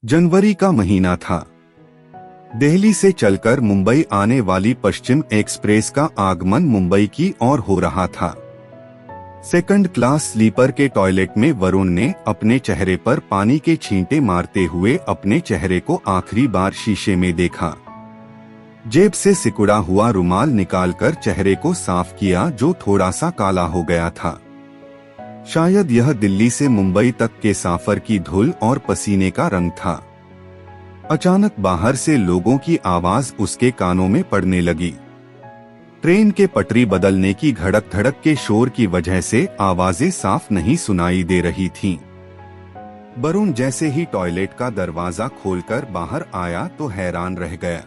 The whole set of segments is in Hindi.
जनवरी का महीना था। दिल्ली से चलकर मुंबई आने वाली पश्चिम एक्सप्रेस का आगमन मुंबई की ओर हो रहा था। सेकंड क्लास स्लीपर के टॉयलेट में वरुण ने अपने चेहरे पर पानी के छींटे मारते हुए अपने चेहरे को आखिरी बार शीशे में देखा। जेब से सिकुड़ा हुआ रुमाल निकालकर चेहरे को साफ किया जो थोड़ा सा काला हो गया था। शायद यह दिल्ली से मुंबई तक के सफर की धूल और पसीने का रंग था। अचानक बाहर से लोगों की आवाज उसके कानों में पड़ने लगी। ट्रेन के पटरी बदलने की धड़क धड़क के शोर की वजह से आवाजें साफ नहीं सुनाई दे रही थीं। वरुण जैसे ही टॉयलेट का दरवाजा खोलकर बाहर आया तो हैरान रह गया।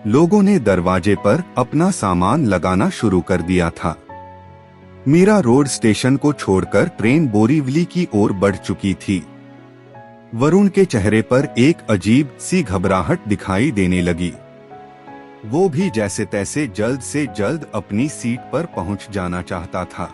लोगों ने दरवाजे पर अपना सामान लगाना शुरू कर दिया था। मीरा रोड स्टेशन को छोड़कर ट्रेन बोरीवली की ओर बढ़ चुकी थी। वरुण के चेहरे पर एक अजीब सी घबराहट दिखाई देने लगी। वो भी जैसे तैसे जल्द से जल्द अपनी सीट पर पहुंच जाना चाहता था।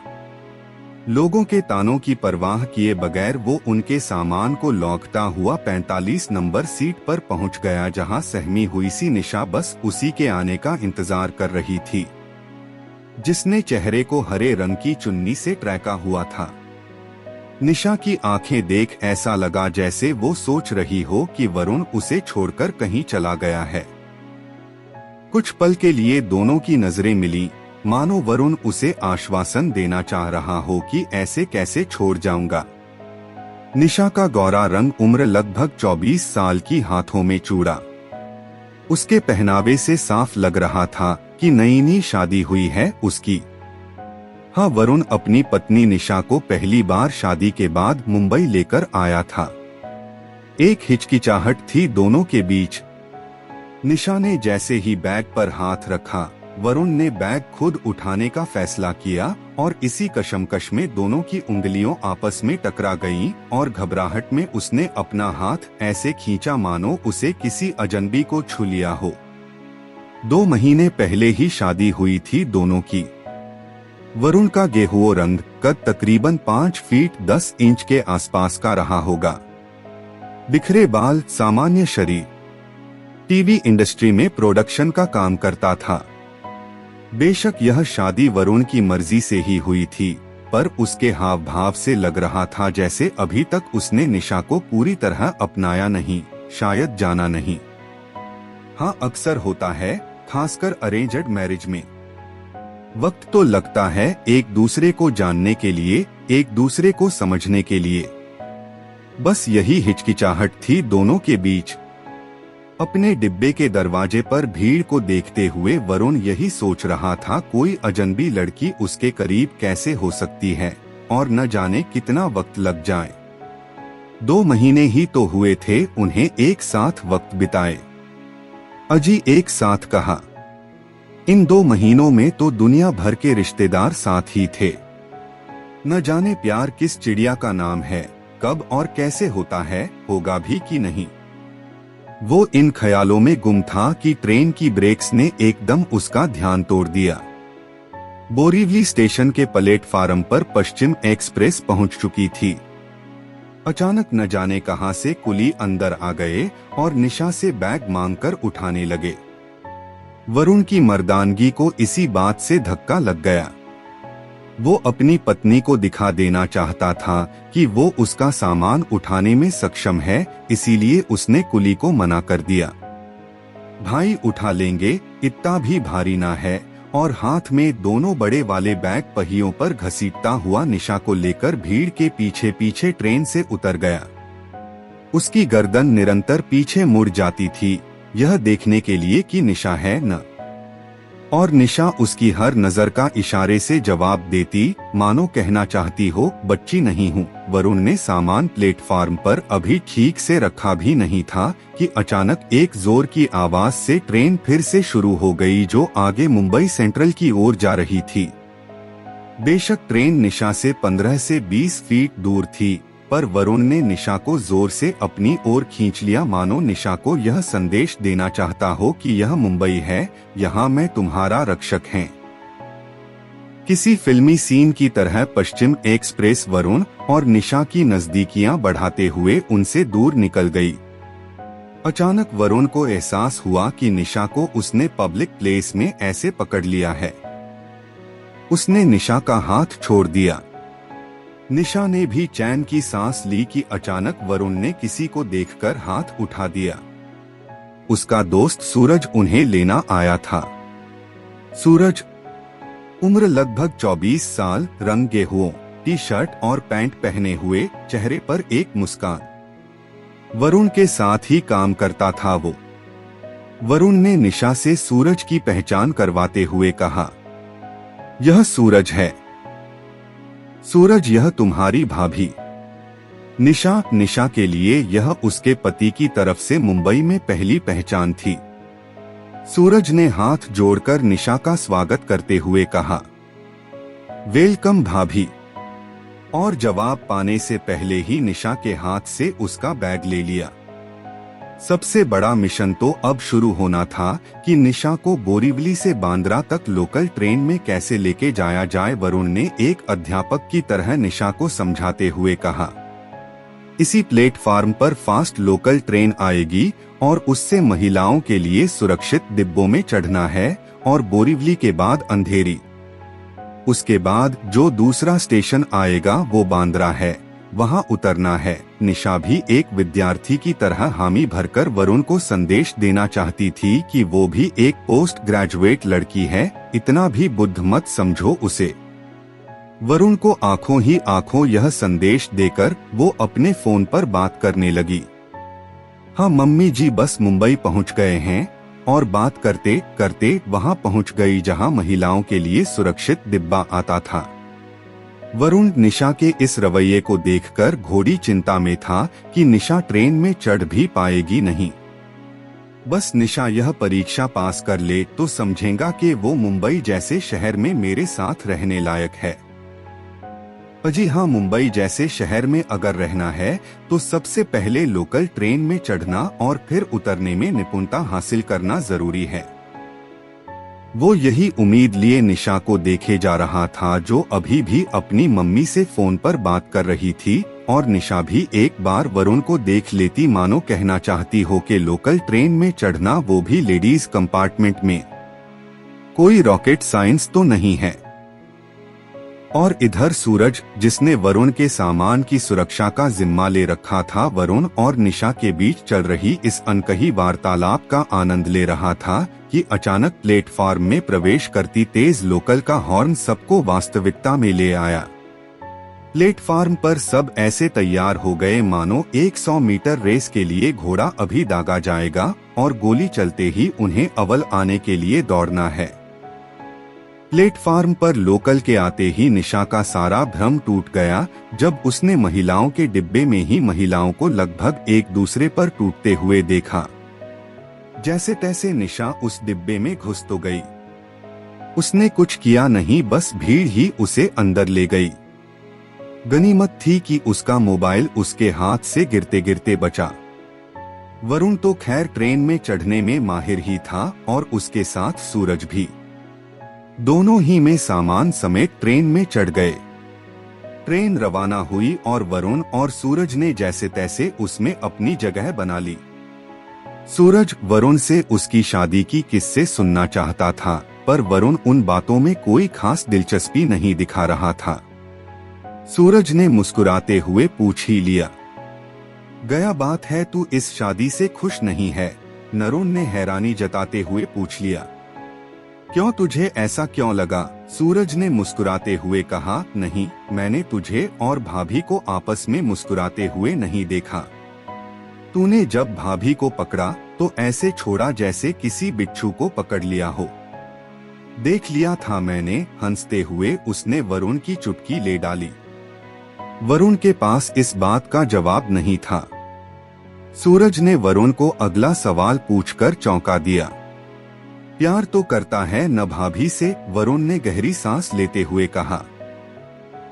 लोगों के तानों की परवाह किए बगैर वो उनके सामान को लौटता हुआ 45 नंबर सीट पर पहुंच गया, जहां सहमी हुई सी निशा बस उसी के आने का इंतजार कर रही थी, जिसने चेहरे को हरे रंग की चुन्नी से ट्रैका हुआ था। निशा की आंखें देख ऐसा लगा जैसे वो सोच रही हो कि वरुण उसे छोड़कर कहीं चला गया है। कुछ पल के लिए दोनों की नजरें मिली, मानो वरुण उसे आश्वासन देना चाह रहा हो कि ऐसे कैसे छोड़ जाऊंगा। निशा का गोरा रंग, उम्र लगभग 24 साल की, हाथों में चूड़ा। उसके पहनावे से साफ लग रहा था कि नई शादी हुई है उसकी। हाँ, वरुण अपनी पत्नी निशा को पहली बार शादी के बाद मुंबई लेकर आया था। एक हिचकिचाहट थी दोनों के बीच। निशा ने जैसे ही बैग पर हाथ रखा, वरुण ने बैग खुद उठाने का फैसला किया और इसी कशमकश में दोनों की उंगलियों आपस में टकरा गईं और घबराहट में उसने अपना हाथ ऐसे खींचा मानो उसे किसी अजनबी को छू लिया हो। 2 महीने पहले ही शादी हुई थी दोनों की। वरुण का गेहुआ रंग, कद तकरीबन 5 फीट 10 इंच के आसपास का रहा होगा। बिखरे बाल, सामान्य शरीर। टीवी इंडस्ट्री में प्रोडक्शन का काम करता था। बेशक यह शादी वरुण की मर्जी से ही हुई थी, पर उसके हाव भाव से लग रहा था जैसे अभी तक उसने निशा को पूरी तरह अपनाया नहीं, शायद जाना नहीं। हाँ, अक्सर होता है, खासकर अरेंज्ड मैरिज में। वक्त तो लगता है एक दूसरे को जानने के लिए, एक दूसरे को समझने के लिए। बस यही हिचकिचाहट थी दोनों के बीच। अपने डिब्बे के दरवाजे पर भीड़ को देखते हुए वरुण यही सोच रहा था, कोई अजनबी लड़की उसके करीब कैसे हो सकती है और न जाने कितना वक्त लग जाए। 2 महीने ही तो हुए थे उन्हें एक साथ वक्त बिताए। अजी एक साथ कहा। इन 2 महीनों में तो दुनिया भर के रिश्तेदार साथ ही थे। न जाने प्यार किस चिड़िया का नाम है, कब और कैसे होता है, होगा भी कि नहीं। वो इन ख्यालों में गुम था कि ट्रेन की ब्रेक्स ने एकदम उसका ध्यान तोड़ दिया। बोरीवली स्टेशन के प्लेटफार्म पर पश्चिम एक्सप्रेस पहुंच चुकी थी। अचानक न जाने कहां से कुली अंदर आ गए और निशा से बैग मांगकर उठाने लगे। वरुण की मर्दानगी को इसी बात से धक्का लग गया। वो अपनी पत्नी को दिखा देना चाहता था कि वो उसका सामान उठाने में सक्षम है, इसीलिए उसने कुली को मना कर दिया। भाई उठा लेंगे, इतना भी भारी ना है, और हाथ में दोनों बड़े वाले बैग पहियों पर घसीटता हुआ निशा को लेकर भीड़ के पीछे पीछे ट्रेन से उतर गया। उसकी गर्दन निरंतर पीछे मुड़ जाती थी, यह देखने के लिए कि निशा है न, और निशा उसकी हर नजर का इशारे से जवाब देती, मानो कहना चाहती हो, बच्ची नहीं हूँ। वरुण ने सामान प्लेटफार्म पर अभी ठीक से रखा भी नहीं था कि अचानक एक जोर की आवाज से ट्रेन फिर से शुरू हो गई, जो आगे मुंबई सेंट्रल की ओर जा रही थी। बेशक ट्रेन निशा से 15 से 20 फीट दूर थी, पर वरुण ने निशा को जोर से अपनी ओर खींच लिया, मानो निशा को यह संदेश देना चाहता हो कि यह मुंबई है, यहाँ मैं तुम्हारा रक्षक हैं। किसी फिल्मी सीन की तरह पश्चिम एक्सप्रेस वरुण और निशा की नजदीकियां बढ़ाते हुए उनसे दूर निकल गई। अचानक वरुण को एहसास हुआ कि निशा को उसने पब्लिक प्लेस में ऐसे पकड़ लिया है। उसने निशा का हाथ छोड़ दिया। निशा ने भी चैन की सांस ली कि अचानक वरुण ने किसी को देखकर हाथ उठा दिया। उसका दोस्त सूरज उन्हें लेना आया था। सूरज, उम्र लगभग 24 साल, रंग गेहुओं, टी शर्ट और पैंट पहने हुए, चेहरे पर एक मुस्कान। वरुण के साथ ही काम करता था वो। वरुण ने निशा से सूरज की पहचान करवाते हुए कहा, यह सूरज है। सूरज, यह तुम्हारी भाभी निशा। निशा के लिए यह उसके पति की तरफ से मुंबई में पहली पहचान थी। सूरज ने हाथ जोड़कर निशा का स्वागत करते हुए कहा, वेलकम भाभी। और जवाब पाने से पहले ही निशा के हाथ से उसका बैग ले लिया। सबसे बड़ा मिशन तो अब शुरू होना था कि निशा को बोरीवली से बांद्रा तक लोकल ट्रेन में कैसे लेके जाया जाए। वरुण ने एक अध्यापक की तरह निशा को समझाते हुए कहा, इसी प्लेटफार्म पर फास्ट लोकल ट्रेन आएगी और उससे महिलाओं के लिए सुरक्षित डिब्बों में चढ़ना है और बोरीवली के बाद अंधेरी। उसके बाद जो दूसरा स्टेशन आएगा वो बांद्रा है, वहां उतरना है। निशा भी एक विद्यार्थी की तरह हामी भरकर वरुण को संदेश देना चाहती थी कि वो भी एक पोस्ट ग्रेजुएट लड़की है, इतना भी बुद्ध मत समझो उसे। वरुण को आंखों ही आंखों यह संदेश देकर वो अपने फोन पर बात करने लगी। हाँ मम्मी जी, बस मुंबई पहुंच गए हैं। और बात करते करते वहां पहुंच गई जहां महिलाओं के लिए सुरक्षित डिब्बा आता था। वरुण निशा के इस रवैये को देखकर घोड़ी चिंता में था कि निशा ट्रेन में चढ़ भी पाएगी नहीं। बस निशा यह परीक्षा पास कर ले तो समझेगा कि वो मुंबई जैसे शहर में मेरे साथ रहने लायक है। जी हाँ, मुंबई जैसे शहर में अगर रहना है तो सबसे पहले लोकल ट्रेन में चढ़ना और फिर उतरने में निपुणता हासिल करना जरूरी है। वो यही उम्मीद लिए निशा को देखे जा रहा था, जो अभी भी अपनी मम्मी से फोन पर बात कर रही थी। और निशा भी एक बार वरुण को देख लेती, मानो कहना चाहती हो कि लोकल ट्रेन में चढ़ना, वो भी लेडीज कंपार्टमेंट में, कोई रॉकेट साइंस तो नहीं है। और इधर सूरज, जिसने वरुण के सामान की सुरक्षा का जिम्मा ले रखा था, वरुण और निशा के बीच चल रही इस अनकही वार्तालाप का आनंद ले रहा था कि अचानक प्लेटफार्म में प्रवेश करती तेज लोकल का हॉर्न सबको वास्तविकता में ले आया। प्लेटफार्म पर सब ऐसे तैयार हो गए मानो 100 मीटर रेस के लिए घोड़ा अभी दागा जाएगा और गोली चलते ही उन्हें अव्वल आने के लिए दौड़ना है। प्लेटफार्म पर लोकल के आते ही निशा का सारा भ्रम टूट गया जब उसने महिलाओं के डिब्बे में ही महिलाओं को लगभग एक दूसरे पर टूटते हुए देखा। जैसे तैसे निशा उस डिब्बे में घुस तो गई। उसने कुछ किया नहीं, बस भीड़ ही उसे अंदर ले गई। गनीमत थी कि उसका मोबाइल उसके हाथ से गिरते गिरते बचा। वरुण तो खैर ट्रेन में चढ़ने में माहिर ही था और उसके साथ सूरज भी। दोनों ही में सामान समेत ट्रेन में चढ़ गए। ट्रेन रवाना हुई और वरुण और सूरज ने जैसे तैसे उसमें अपनी जगह बना ली। सूरज वरुण से उसकी शादी की किस्से सुनना चाहता था, पर वरुण उन बातों में कोई खास दिलचस्पी नहीं दिखा रहा था। सूरज ने मुस्कुराते हुए पूछ ही लिया, गया बात है तू इस शादी से खुश नहीं है? वरुण ने हैरानी जताते हुए पूछ लिया। क्यों, तुझे ऐसा क्यों लगा? सूरज ने मुस्कुराते हुए कहा, नहीं, मैंने तुझे और भाभी को आपस में मुस्कुराते हुए नहीं देखा। तूने जब भाभी को पकड़ा तो ऐसे छोड़ा जैसे किसी बिच्छू को पकड़ लिया हो। देख लिया था मैंने। हंसते हुए उसने वरुण की चुटकी ले डाली। वरुण के पास इस बात का जवाब नहीं था। सूरज ने वरुण को अगला सवाल पूछकर चौंका दिया। प्यार तो करता है न भाभी से? वरुण ने गहरी सांस लेते हुए कहा।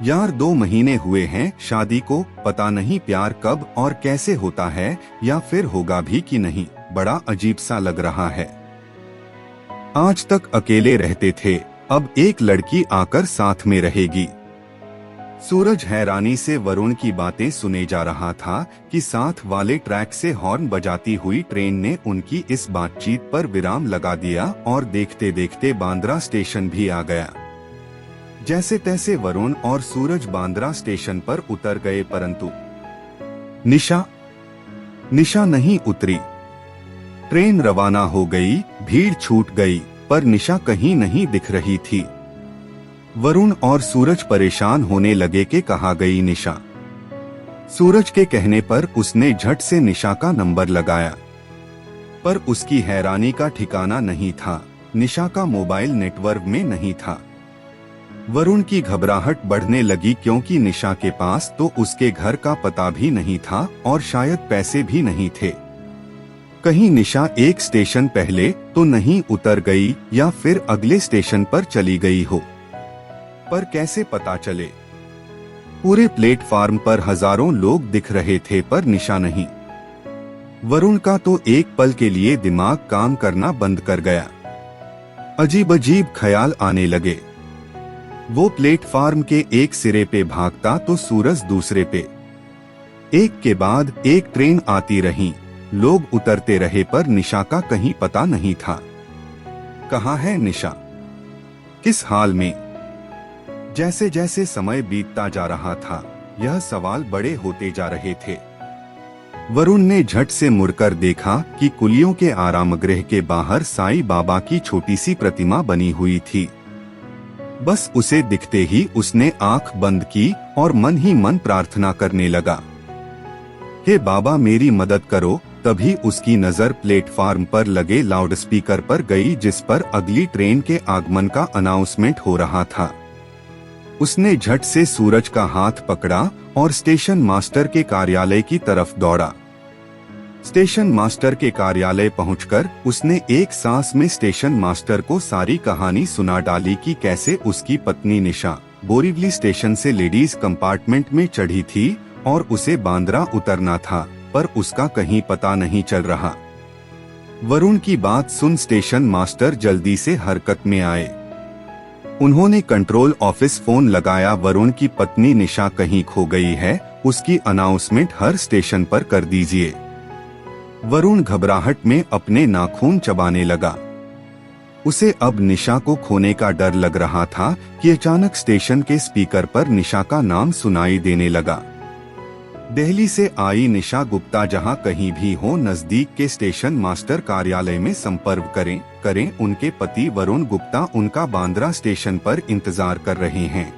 यार 2 महीने हुए हैं शादी को, पता नहीं प्यार कब और कैसे होता है, या फिर होगा भी कि नहीं। बड़ा अजीब सा लग रहा है। आज तक अकेले रहते थे, अब एक लड़की आकर साथ में रहेगी। सूरज हैरानी से वरुण की बातें सुने जा रहा था कि साथ वाले ट्रैक से हॉर्न बजाती हुई ट्रेन ने उनकी इस बातचीत पर विराम लगा दिया और देखते देखते बांद्रा स्टेशन भी आ गया। जैसे तैसे वरुण और सूरज बांद्रा स्टेशन पर उतर गए, परंतु निशा नहीं उतरी। ट्रेन रवाना हो गई, भीड़ छूट गई, पर निशा कहीं नहीं दिख रही थी। वरुण और सूरज परेशान होने लगे कि कहाँ गई निशा। सूरज के कहने पर उसने झट से निशा का नंबर लगाया, पर उसकी हैरानी का ठिकाना नहीं था। निशा का मोबाइल नेटवर्क में नहीं था। वरुण की घबराहट बढ़ने लगी क्योंकि निशा के पास तो उसके घर का पता भी नहीं था और शायद पैसे भी नहीं थे। कहीं निशा एक स्टेशन पहले तो नहीं उतर गई या फिर अगले स्टेशन पर चली गई हो। पर कैसे पता चले? पूरे प्लेटफार्म पर हजारों लोग दिख रहे थे पर निशा नहीं। वरुण का तो एक पल के लिए दिमाग काम करना बंद कर गया। अजीब अजीब ख्याल आने लगे। वो प्लेटफार्म के एक सिरे पे भागता तो सूरज दूसरे पे। एक के बाद एक ट्रेन आती रही, लोग उतरते रहे, पर निशा का कहीं पता नहीं था। कहाँ है निशा? किस हाल में? जैसे जैसे समय बीतता जा रहा था, यह सवाल बड़े होते जा रहे थे। वरुण ने झट से मुड़कर देखा कि कुलियों के आरामगृह के बाहर साईं बाबा की छोटी सी प्रतिमा बनी हुई थी। बस उसे दिखते ही उसने आंख बंद की और मन ही मन प्रार्थना करने लगा, हे बाबा मेरी मदद करो। तभी उसकी नजर प्लेटफार्म पर लगे लाउडस्पीकर पर गई, जिस पर अगली ट्रेन के आगमन का अनाउंसमेंट हो रहा था। उसने झट से सूरज का हाथ पकड़ा और स्टेशन मास्टर के कार्यालय की तरफ दौड़ा। स्टेशन मास्टर के कार्यालय पहुंचकर उसने एक सांस में स्टेशन मास्टर को सारी कहानी सुना डाली कि कैसे उसकी पत्नी निशा बोरीवली स्टेशन से लेडीज कंपार्टमेंट में चढ़ी थी और उसे बांद्रा उतरना था, पर उसका कहीं पता नहीं चल रहा। वरुण की बात सुन स्टेशन मास्टर जल्दी से हरकत में आए। उन्होंने कंट्रोल ऑफिस फोन लगाया, वरुण की पत्नी निशा कहीं खो गई है, उसकी अनाउंसमेंट हर स्टेशन पर कर दीजिए। वरुण घबराहट में अपने नाखून चबाने लगा। उसे अब निशा को खोने का डर लग रहा था कि अचानक स्टेशन के स्पीकर पर निशा का नाम सुनाई देने लगा। दिल्ली से आई निशा गुप्ता जहां कहीं भी हो, नजदीक के स्टेशन मास्टर कार्यालय में संपर्क करें। उनके पति वरुण गुप्ता उनका बांद्रा स्टेशन पर इंतजार कर रहे हैं।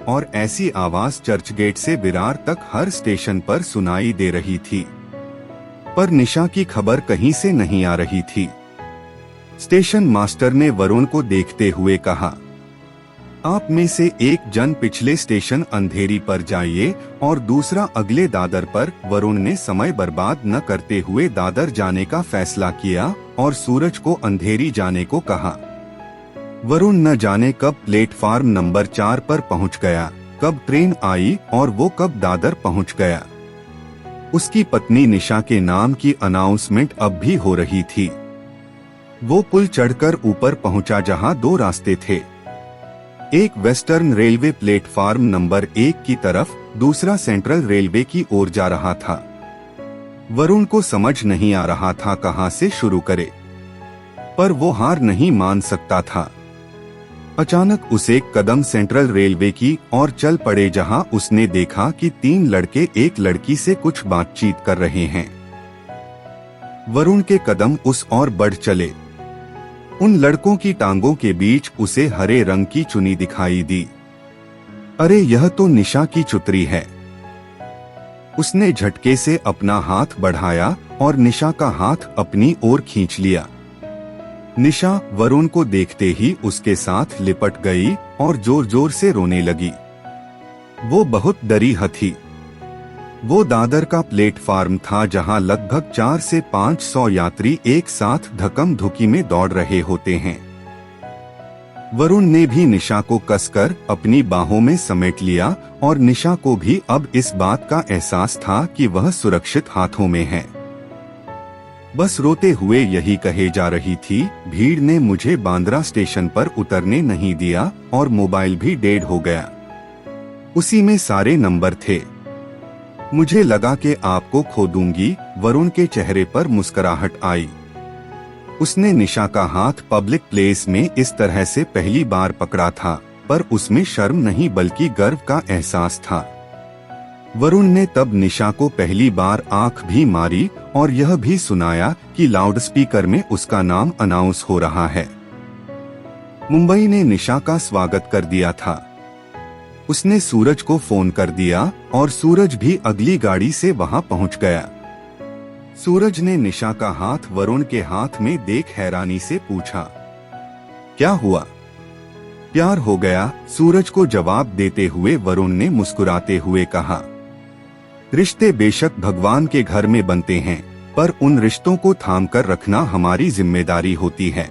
और ऐसी आवाज चर्चगेट से विरार तक हर स्टेशन पर सुनाई दे रही थी, पर निशा की खबर कहीं से नहीं आ रही थी। स्टेशन मास्टर ने वरुण को देखते हुए कहा, आप में से एक जन पिछले स्टेशन अंधेरी पर जाइए और दूसरा अगले दादर पर। वरुण ने समय बर्बाद न करते हुए दादर जाने का फैसला किया और सूरज को अंधेरी जाने को कहा। वरुण न जाने कब प्लेटफार्म नंबर 4 पर पहुंच गया, कब ट्रेन आई और वो कब दादर पहुंच गया। उसकी पत्नी निशा के नाम की अनाउंसमेंट अब भी हो रही थी। वो पुल चढ़कर ऊपर पहुंचा जहां दो रास्ते थे, एक वेस्टर्न रेलवे प्लेटफार्म नंबर 1 की तरफ, दूसरा सेंट्रल रेलवे की ओर जा रहा था। वरुण को समझ नहीं आ रहा था कहां से शुरू करे, पर वो हार नहीं मान सकता था। अचानक उसे कदम सेंट्रल रेलवे की ओर चल पड़े, जहां उसने देखा कि 3 लड़के एक लड़की से कुछ बातचीत कर रहे हैं। वरुण के कदम उस ओर बढ़ चले। उन लड़कों की टांगों के बीच उसे हरे रंग की चुन्नी दिखाई दी। अरे यह तो निशा की चुतरी है। उसने झटके से अपना हाथ बढ़ाया और निशा का हाथ अपनी ओर खींच लिया। निशा वरुण को देखते ही उसके साथ लिपट गई और जोर जोर से रोने लगी। वो बहुत डरी थी। वो दादर का प्लेटफार्म था जहां लगभग 400 से 500 यात्री एक साथ धक्म धुकी में दौड़ रहे होते हैं। वरुण ने भी निशा को कसकर अपनी बाहों में समेट लिया और निशा को भी अब इस बात का एहसास था कि वह सुरक्षित हाथों में है। बस रोते हुए यही कहे जा रही थी, भीड़ ने मुझे बांद्रा स्टेशन पर उतरने नहीं दिया और मोबाइल भी डेड हो गया। उसी में सारे नंबर थे। मुझे लगा कि आपको खो दूंगी। वरुण के चेहरे पर मुस्कुराहट आई। उसने निशा का हाथ पब्लिक प्लेस में इस तरह से पहली बार पकड़ा था, पर उसमें शर्म नहीं बल्कि गर्व का एहसास था। वरुण ने तब निशा को पहली बार आंख भी मारी और यह भी सुनाया कि लाउडस्पीकर में उसका नाम अनाउंस हो रहा है। मुंबई ने निशा का स्वागत कर दिया था। उसने सूरज को फोन कर दिया और सूरज भी अगली गाड़ी से वहां पहुंच गया। सूरज ने निशा का हाथ वरुण के हाथ में देख हैरानी से पूछा, क्या हुआ? प्यार हो गया, सूरज को जवाब देते हुए वरुण ने मुस्कुराते हुए कहा। रिश्ते बेशक भगवान के घर में बनते हैं, पर उन रिश्तों को थाम कर रखना हमारी जिम्मेदारी होती है।